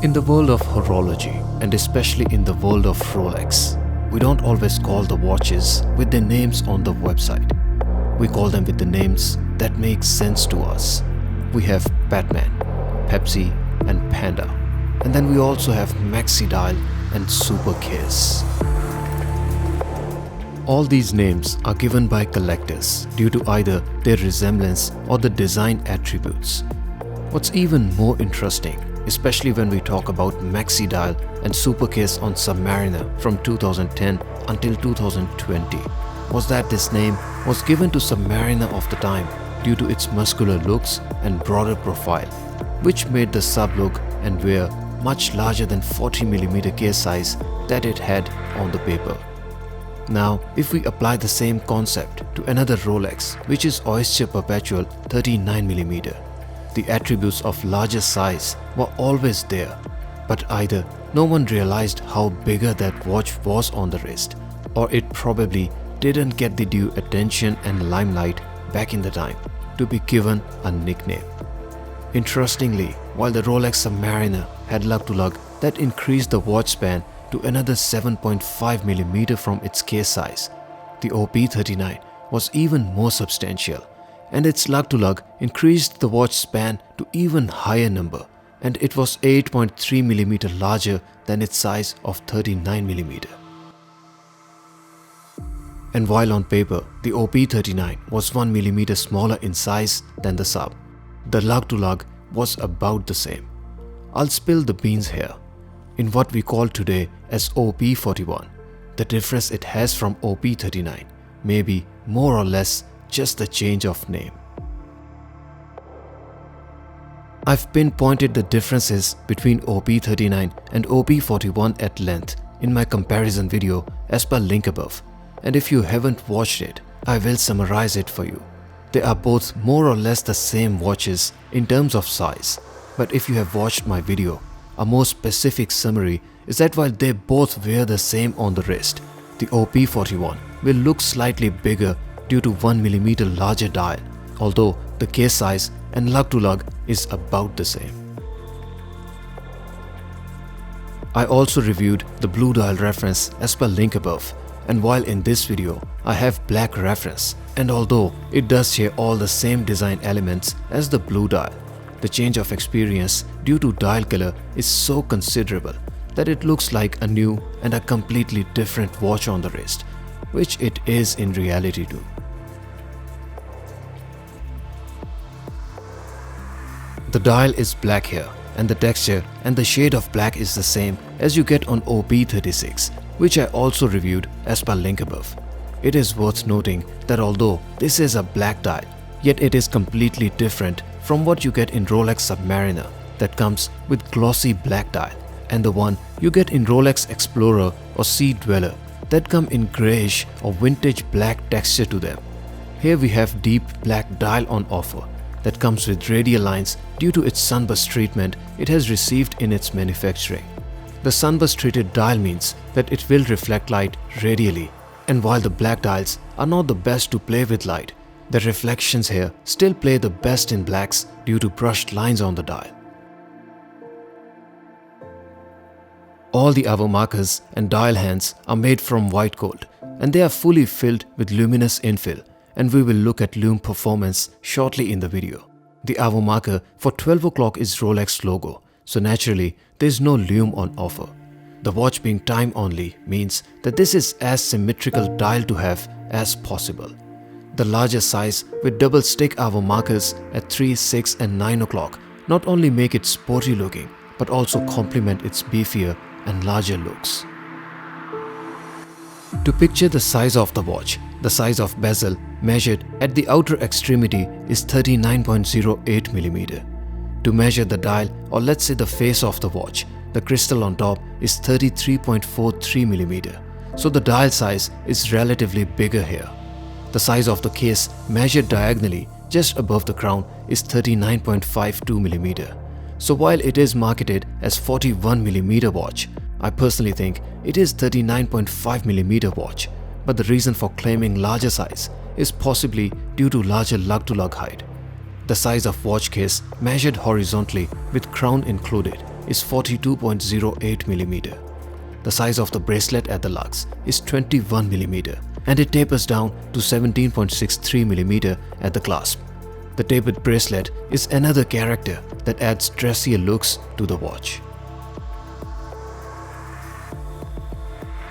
In the world of horology, and especially in the world of Rolex, we don't always call the watches with their names on the website. We call them with the names that make sense to us. We have Batman, Pepsi, and Panda. And then we also have Maxi Dial and Super Kiss. All these names are given by collectors due to either their resemblance or the design attributes. What's even more interesting, especially when we talk about Maxi Dial and Super Kiss on Submariner from 2010 until 2020, was that this name was given to Submariner of the time due to its muscular looks and broader profile, which made the sub look and wear much larger than 40mm case size that it had on the paper. Now, if we apply the same concept to another Rolex, which is Oyster Perpetual 39mm, the attributes of larger size were always there, but either no one realized how bigger that watch was on the wrist, or it probably didn't get the due attention and limelight back in the time to be given a nickname. Interestingly, while the Rolex Submariner had lug-to-lug that increased the watch span to another 7.5mm from its case size, the OP39 was even more substantial, and its lug-to-lug increased the watch span to even higher number, and it was 8.3mm larger than its size of 39mm. And while on paper, the OP39 was 1mm smaller in size than the sub, the lug-to-lug was about the same. I'll spill the beans here. In what we call today as OP41, the difference it has from OP39 may be more or less just the change of name. I've pinpointed the differences between OP39 and OP41 at length in my comparison video as per link above, and if you haven't watched it, I will summarize it for you. They are both more or less the same watches in terms of size, but if you have watched my video, a more specific summary is that while they both wear the same on the wrist, the OP41 will look slightly bigger due to 1mm larger dial, although the case size and lug-to-lug is about the same. I also reviewed the blue dial reference as per link above, and while in this video I have black reference, and although it does share all the same design elements as the blue dial, the change of experience due to dial color is so considerable that it looks like a new and a completely different watch on the wrist, which it is in reality too. The dial is black here, and the texture and the shade of black is the same as you get on OP36, which I also reviewed as per link above. It is worth noting that although this is a black dial, yet it is completely different from what you get in Rolex Submariner that comes with glossy black dial, and the one you get in Rolex Explorer or Sea Dweller that come in greyish or vintage black texture to them. Here we have deep black dial on offer that comes with radial lines due to its sunburst treatment it has received in its manufacturing. The sunburst treated dial means that it will reflect light radially, and while the black dials are not the best to play with light, the reflections here still play the best in blacks due to brushed lines on the dial. All the hour markers and dial hands are made from white gold, and they are fully filled with luminous infill, and we will look at Lume performance shortly in the video. The hour marker for 12 o'clock is Rolex logo, so naturally there is no Lume on offer. The watch being time only means that this is as symmetrical dial to have as possible. The larger size with double stick hour markers at 3, 6 and 9 o'clock not only make it sporty looking, but also complement its beefier and larger looks. To picture the size of the watch, the size of bezel measured at the outer extremity is 39.08mm. To measure the dial, or let's say the face of the watch, the crystal on top is 33.43mm, so the dial size is relatively bigger here. The size of the case measured diagonally just above the crown is 39.52mm. So while it is marketed as 41mm watch, I personally think it is 39.5mm watch, but the reason for claiming larger size is possibly due to larger lug-to-lug height. The size of watch case measured horizontally with crown included is 42.08mm. The size of the bracelet at the lugs is 21mm and it tapers down to 17.63mm at the clasp. The tapered bracelet is another character that adds dressier looks to the watch.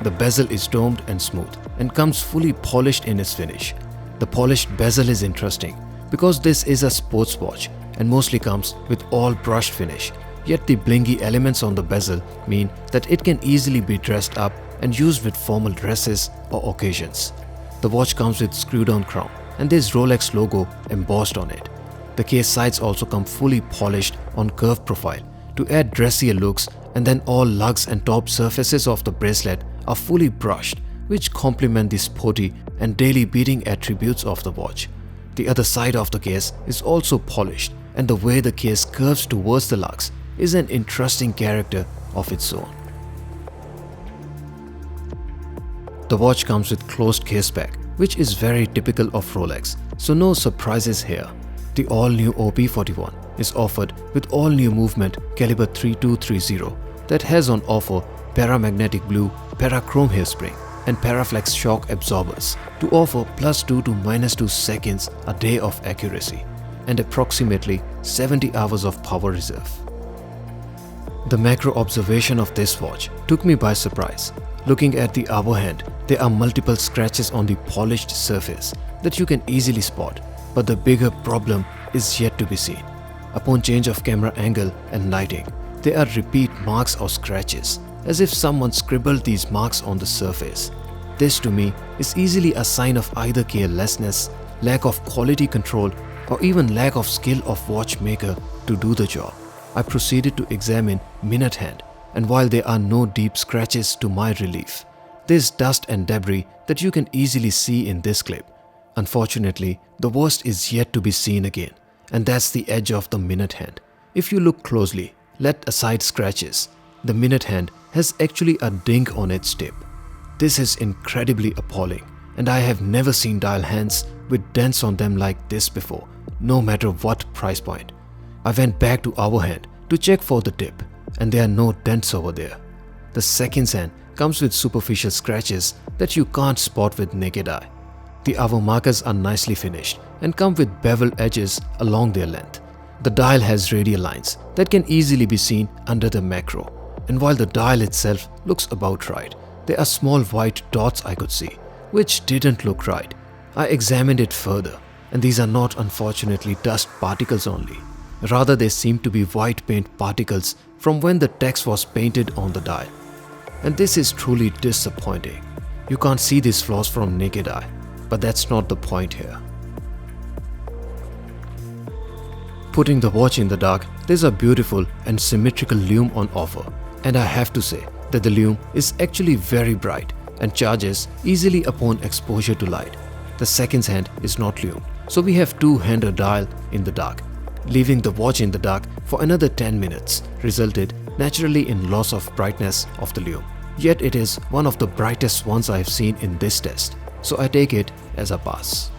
The bezel is domed and smooth and comes fully polished in its finish. The polished bezel is interesting because this is a sports watch and mostly comes with all brushed finish, yet the blingy elements on the bezel mean that it can easily be dressed up and used with formal dresses or occasions. The watch comes with screw-down crown and there's Rolex logo embossed on it. The case sides also come fully polished on curved profile to add dressier looks, and then all lugs and top surfaces of the bracelet are fully brushed, which complement the sporty and daily beating attributes of the watch. The other side of the case is also polished, and the way the case curves towards the lugs is an interesting character of its own. The watch comes with closed case back, which is very typical of Rolex, so no surprises here. The all-new OP41 is offered with all-new movement caliber 3230 that has on offer paramagnetic blue, parachrome hairspring and paraflex shock absorbers to offer +2 to -2 seconds a day of accuracy and approximately 70 hours of power reserve. The macro observation of this watch took me by surprise. Looking at the hour hand, there are multiple scratches on the polished surface that you can easily spot, but the bigger problem is yet to be seen. Upon change of camera angle and lighting, there are repeat marks or scratches, as if someone scribbled these marks on the surface. This to me is easily a sign of either carelessness, lack of quality control, or even lack of skill of watchmaker to do the job. I proceeded to examine minute hand, and while there are no deep scratches to my relief, there's dust and debris that you can easily see in this clip. Unfortunately, the worst is yet to be seen again, and that's the edge of the minute hand. If you look closely, let aside scratches, the minute hand has actually a ding on its tip. This is incredibly appalling, and I have never seen dial hands with dents on them like this before, no matter what price point. I went back to our hand to check for the tip, and there are no dents over there. The seconds hand comes with superficial scratches that you can't spot with naked eye. The hour markers are nicely finished and come with beveled edges along their length. The dial has radial lines that can easily be seen under the macro, and while the dial itself looks about right, there are small white dots I could see, which didn't look right. I examined it further, and these are not unfortunately dust particles only. Rather, they seem to be white paint particles from when the text was painted on the dial. And this is truly disappointing. You can't see these flaws from naked eye, but that's not the point here. Putting the watch in the dark, there's a beautiful and symmetrical lume on offer, and I have to say that the lume is actually very bright and charges easily upon exposure to light. The seconds hand is not lume, so we have two-hander dial in the dark. Leaving the watch in the dark for another 10 minutes resulted naturally in loss of brightness of the lume. Yet it is one of the brightest ones I have seen in this test, so I take it as a pass.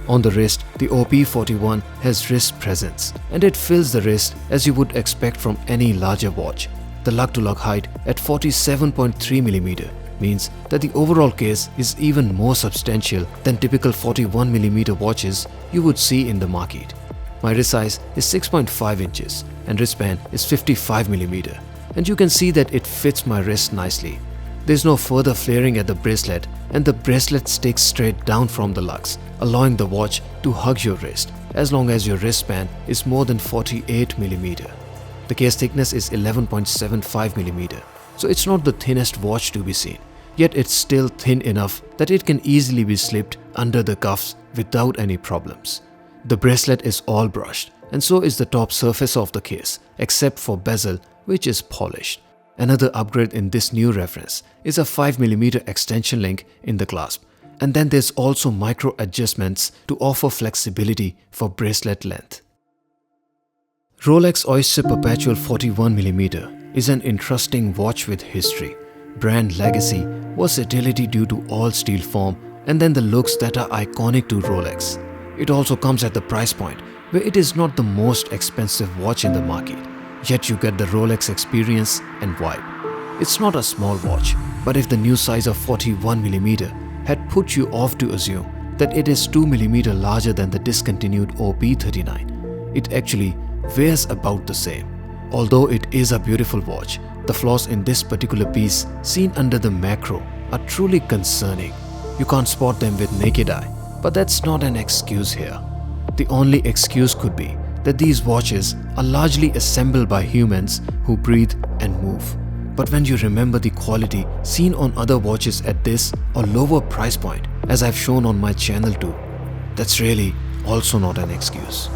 On the wrist, the OP41 has wrist presence, and it fills the wrist as you would expect from any larger watch. The lug-to-lug height at 47.3mm means that the overall case is even more substantial than typical 41mm watches you would see in the market. My wrist size is 6.5 inches and wristband is 55mm, and you can see that it fits my wrist nicely. There's no further flaring at the bracelet, and the bracelet sticks straight down from the lugs, allowing the watch to hug your wrist as long as your wristband is more than 48mm. The case thickness is 11.75mm, so it's not the thinnest watch to be seen, yet it's still thin enough that it can easily be slipped under the cuffs without any problems. The bracelet is all brushed, and so is the top surface of the case, except for bezel, which is polished. Another upgrade in this new reference is a 5mm extension link in the clasp, and then there's also micro adjustments to offer flexibility for bracelet length. Rolex Oyster Perpetual 41mm is an interesting watch with history, brand legacy, versatility due to all steel form, and then the looks that are iconic to Rolex. It also comes at the price point where it is not the most expensive watch in the market, yet you get the Rolex experience and vibe. It's not a small watch, but if the new size of 41mm had put you off to assume that it is 2mm larger than the discontinued OP39, it actually weighs about the same. Although it is a beautiful watch, the flaws in this particular piece seen under the macro are truly concerning. You can't spot them with naked eye, but that's not an excuse here. The only excuse could be that these watches are largely assembled by humans who breathe and move. But when you remember the quality seen on other watches at this or lower price point, as I've shown on my channel too, that's really also not an excuse.